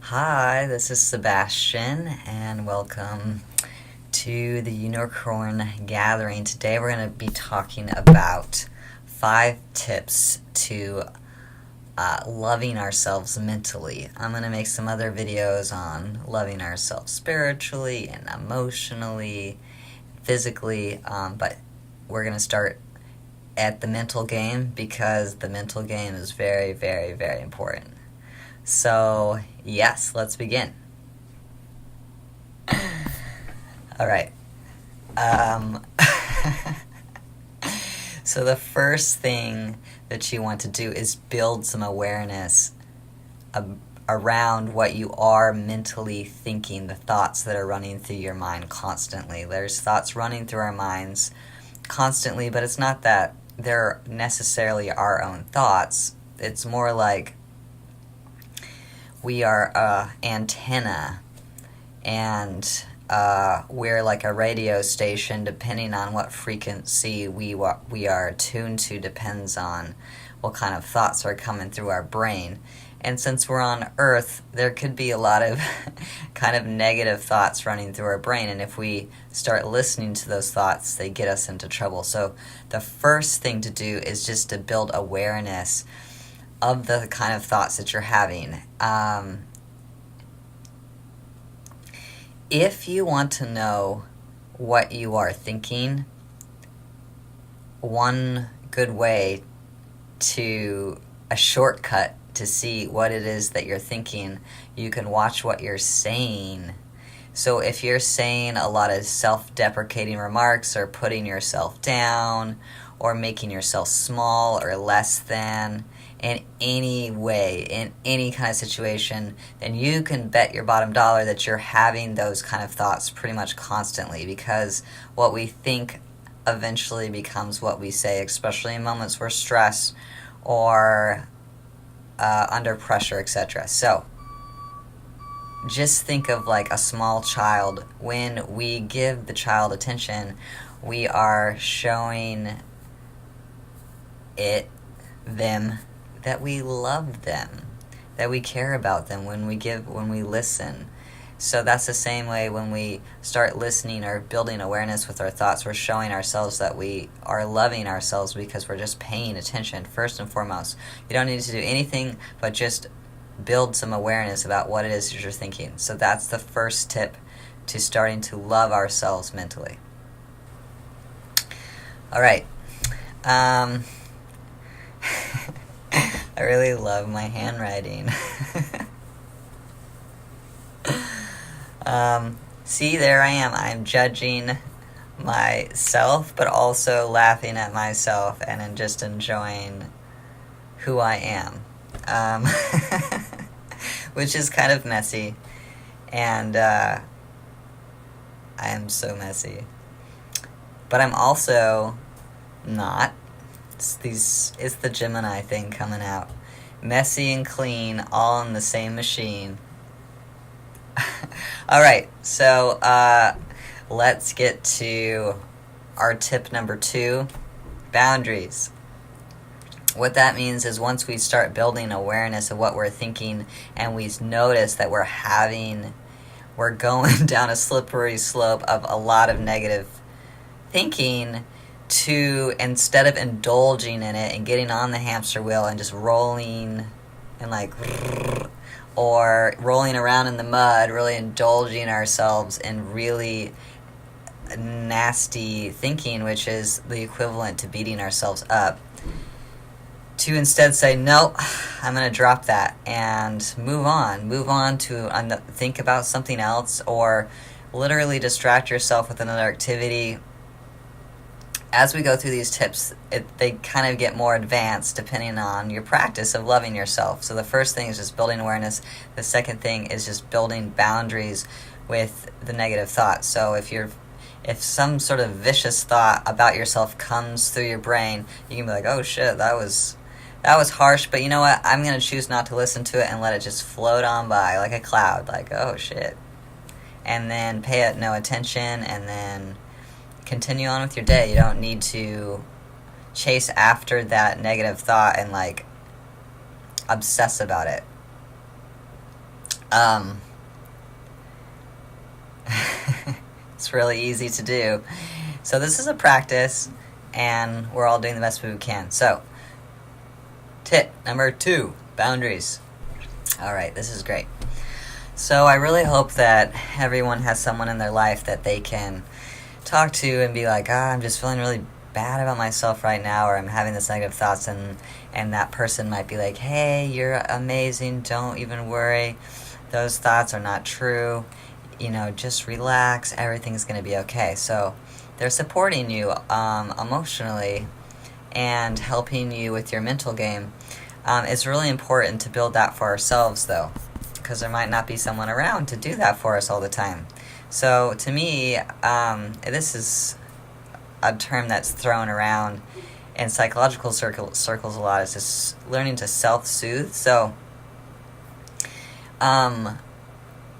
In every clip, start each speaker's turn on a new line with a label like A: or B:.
A: Hi, this is Sebastian, and welcome to the Unicorn Gathering. Today we're going to be talking about 5 tips to loving ourselves mentally. I'm going to make some other videos on loving ourselves spiritually and emotionally, physically, but we're going to start at the mental game because the mental game is very, very, very important. So, yes, let's begin. All right. So the first thing that you want to do is build some awareness around what you are mentally thinking, the thoughts that are running through your mind constantly. There's thoughts running through our minds constantly, but it's not that they're necessarily our own thoughts. It's more like we are an antenna, and we're like a radio station. Depending on what frequency we are tuned to depends on what kind of thoughts are coming through our brain. And since we're on Earth, there could be a lot of kind of negative thoughts running through our brain, and if we start listening to those thoughts, they get us into trouble. So the first thing to do is just to build awareness of the kind of thoughts that you're having. If you want to know what you are thinking, one good way a shortcut to see what it is that you're thinking, you can watch what you're saying. So if you're saying a lot of self-deprecating remarks or putting yourself down or making yourself small or less than in any way, in any kind of situation, then you can bet your bottom dollar that you're having those kind of thoughts pretty much constantly, because what we think eventually becomes what we say, especially in moments where stress or under pressure, etc. So just think of like a small child. When we give the child attention, we are showing them that we love them, that we care about them when we listen. So that's the same way when we start listening or building awareness with our thoughts, we're showing ourselves that we are loving ourselves because we're just paying attention first and foremost. You don't need to do anything but just build some awareness about what it is that you're thinking. So that's the first tip to starting to love ourselves mentally. All right. I really love my handwriting. See, there I am. I'm judging myself, but also laughing at myself and just enjoying who I am. Which is kind of messy. And I am so messy. But I'm also not. It's the Gemini thing coming out. Messy and clean, all in the same machine. Alright, so let's get to our tip number 2, boundaries. What that means is once we start building awareness of what we're thinking and we notice that we're going down a slippery slope of a lot of negative thinking, to instead of indulging in it and getting on the hamster wheel and just rolling and or rolling around in the mud, really indulging ourselves in really nasty thinking, which is the equivalent to beating ourselves up, to instead say, no, I'm going to drop that and move on to think about something else, or literally distract yourself with another activity. As we go through these tips, they kind of get more advanced depending on your practice of loving yourself. So the first thing is just building awareness. The second thing is just building boundaries with the negative thoughts. So if some sort of vicious thought about yourself comes through your brain, you can be like, oh shit, that was harsh, but you know what? I'm going to choose not to listen to it and let it just float on by like a cloud, like, oh shit. And then pay it no attention, and then continue on with your day. You don't need to chase after that negative thought and obsess about it. Um, it's really easy to do. So this is a practice, and we're all doing the best we can. So, tip number 2, boundaries. All right, this is great. So I really hope that everyone has someone in their life that they can talk to and be like, I'm just feeling really bad about myself right now, or I'm having this negative thoughts, and that person might be like, hey, you're amazing, don't even worry, those thoughts are not true, just relax, everything's going to be okay. So they're supporting you emotionally and helping you with your mental game. It's really important to build that for ourselves, though, because there might not be someone around to do that for us all the time. So to me, this is a term that's thrown around in psychological circles a lot. It's just learning to self-soothe. So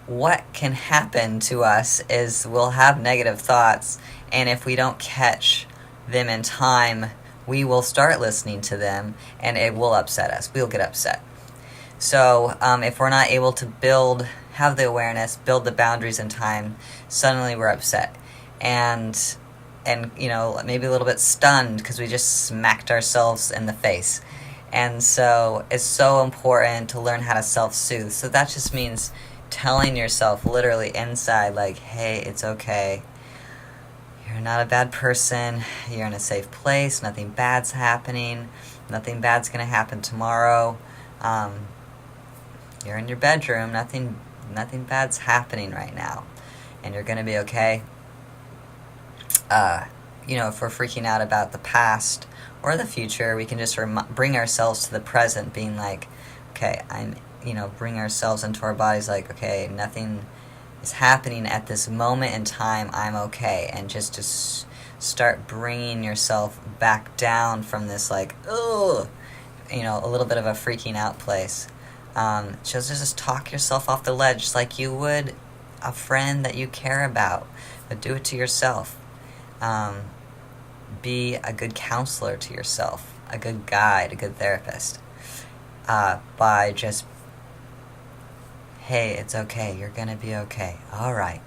A: what can happen to us is we'll have negative thoughts, and if we don't catch them in time, we will start listening to them, and it will upset us. We'll get upset. So if we're not able to have the awareness, build the boundaries in time, suddenly we're upset. And maybe a little bit stunned because we just smacked ourselves in the face. And so it's so important to learn how to self-soothe. So that just means telling yourself literally inside, like, hey, it's okay. You're not a bad person. You're in a safe place. Nothing bad's happening. Nothing bad's going to happen tomorrow. You're in your bedroom. Nothing bad's happening right now. And you're going to be okay. If we're freaking out about the past or the future, we can just bring ourselves to the present, being like, okay, bring ourselves into our bodies like, okay, nothing is happening at this moment in time, I'm okay. And just to start bringing yourself back down from this, like, a little bit of a freaking out place. Just talk yourself off the ledge just like you would a friend that you care about, but do it to yourself. Be a good counselor to yourself, a good guide, a good therapist, by just, hey, it's okay, you're gonna be okay, all right,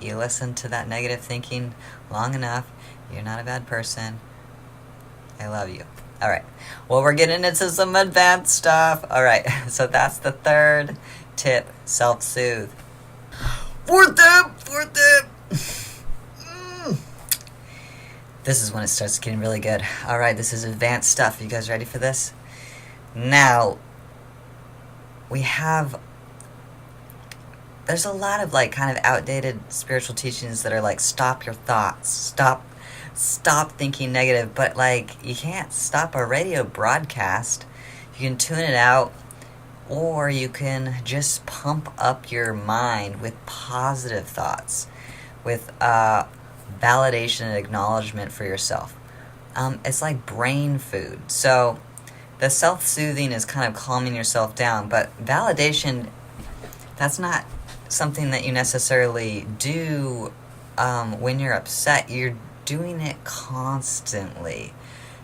A: you listened to that negative thinking long enough, you're not a bad person, I love you. All right, well, we're getting into some advanced stuff. All right, so that's the 3rd tip, self-soothe. 4th tip. This is when it starts getting really good. All right, this is advanced stuff. You guys ready for this? Now, there's a lot of kind of outdated spiritual teachings that are like, stop your thoughts, stop thinking negative, but you can't stop a radio broadcast. You can tune it out, or you can just pump up your mind with positive thoughts, with validation and acknowledgement for yourself. It's like brain food. So the self-soothing is kind of calming yourself down, but validation, that's not something that you necessarily do when you're upset. You're doing it constantly.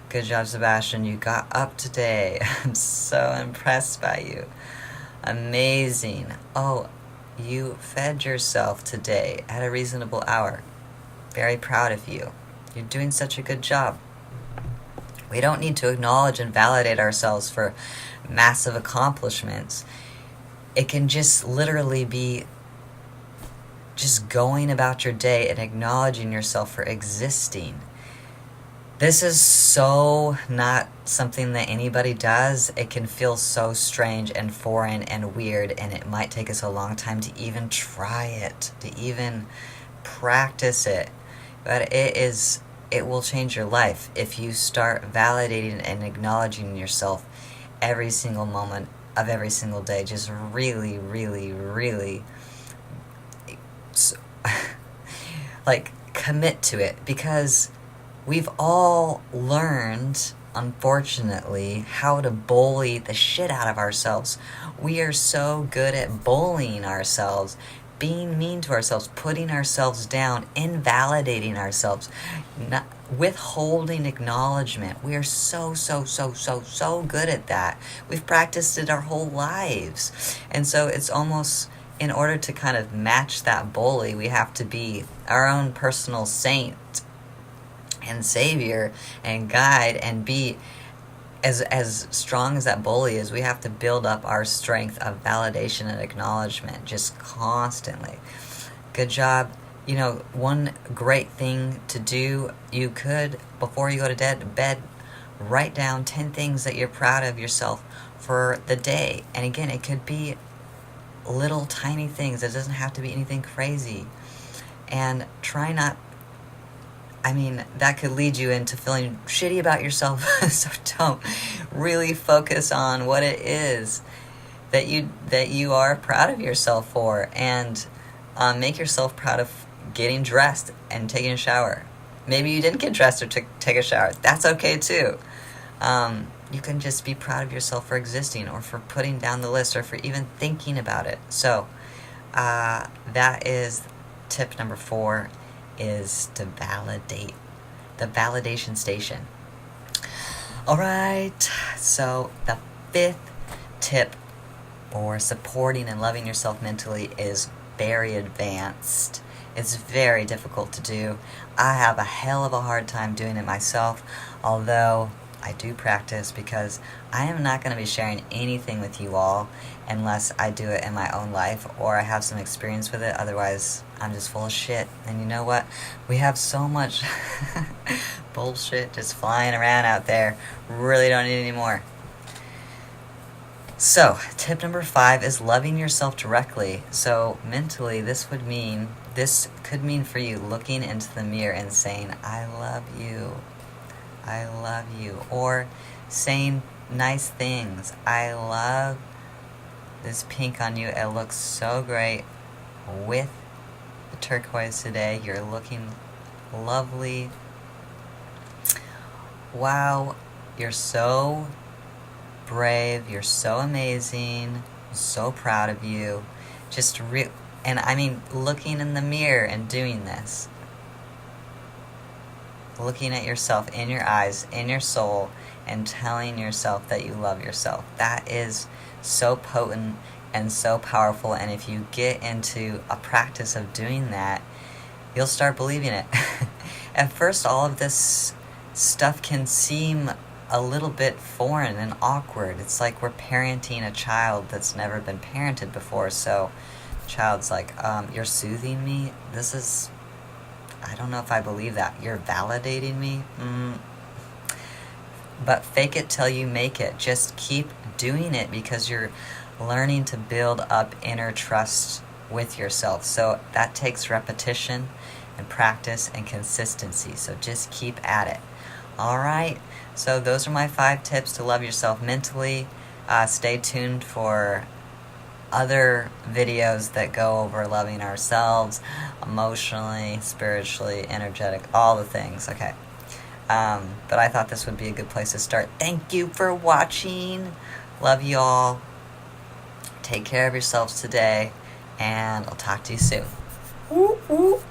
A: Good job, Sebastian. You got up today. I'm so impressed by you. Amazing. Oh, you fed yourself today at a reasonable hour. Very proud of you. You're doing such a good job. We don't need to acknowledge and validate ourselves for massive accomplishments. It can just literally be just going about your day and acknowledging yourself for existing. This is so not something that anybody does. It can feel so strange and foreign and weird, and it might take us a long time to even try it, to even practice it. But it will change your life if you start validating and acknowledging yourself every single moment of every single day. Just really, really, really commit to it, because we've all learned, unfortunately, how to bully the shit out of ourselves. We are so good at bullying ourselves, being mean to ourselves, putting ourselves down, invalidating ourselves, not, withholding acknowledgement. We are so good at that. We've practiced it our whole lives. And so it's almost, in order to kind of match that bully, we have to be our own personal saint and savior and guide, and be as strong as that bully is. We have to build up our strength of validation and acknowledgement just constantly. Good job. You know, one great thing to do, you could, before you go to bed, write down 10 things that you're proud of yourself for the day. And again, it could be little tiny things. It doesn't have to be anything crazy. And try not, I mean, that could lead you into feeling shitty about yourself. So don't. Really focus on what it is that you are proud of yourself for, and make yourself proud of getting dressed and taking a shower. Maybe you didn't get dressed or take a shower. That's okay too. You can just be proud of yourself for existing, or for putting down the list, or for even thinking about it. So that is tip number 4, is to validate, the validation station. All right, so the 5th tip for supporting and loving yourself mentally is very advanced. It's very difficult to do. I have a hell of a hard time doing it myself, although I do practice, because I am not going to be sharing anything with you all unless I do it in my own life, or I have some experience with it. Otherwise, I'm just full of shit. And you know what? We have so much bullshit just flying around out there. Really don't need any more. So, tip number 5 is loving yourself directly. So, mentally, this could mean for you looking into the mirror and saying, I love you. I love you. Or saying nice things. I love this pink on you. It looks so great with the turquoise today. You're looking lovely. Wow, you're so brave. You're so amazing. I'm so proud of you. And I mean, looking in the mirror and doing this. Looking at yourself in your eyes, in your soul, and telling yourself that you love yourself. That is so potent and so powerful. And if you get into a practice of doing that, you'll start believing it. At first, all of this stuff can seem a little bit foreign and awkward. It's like we're parenting a child that's never been parented before. So the child's like, you're soothing me? I don't know if I believe that. You're validating me? But fake it till you make it. Just keep doing it, because you're learning to build up inner trust with yourself. So that takes repetition and practice and consistency. So just keep at it. All right. So those are my 5 tips to love yourself mentally. Stay tuned for other videos that go over loving ourselves emotionally, spiritually, energetic, all the things. Okay. But I thought this would be a good place to start. Thank you for watching. Love you all. Take care of yourselves today, and I'll talk to you soon. Whoop, whoop.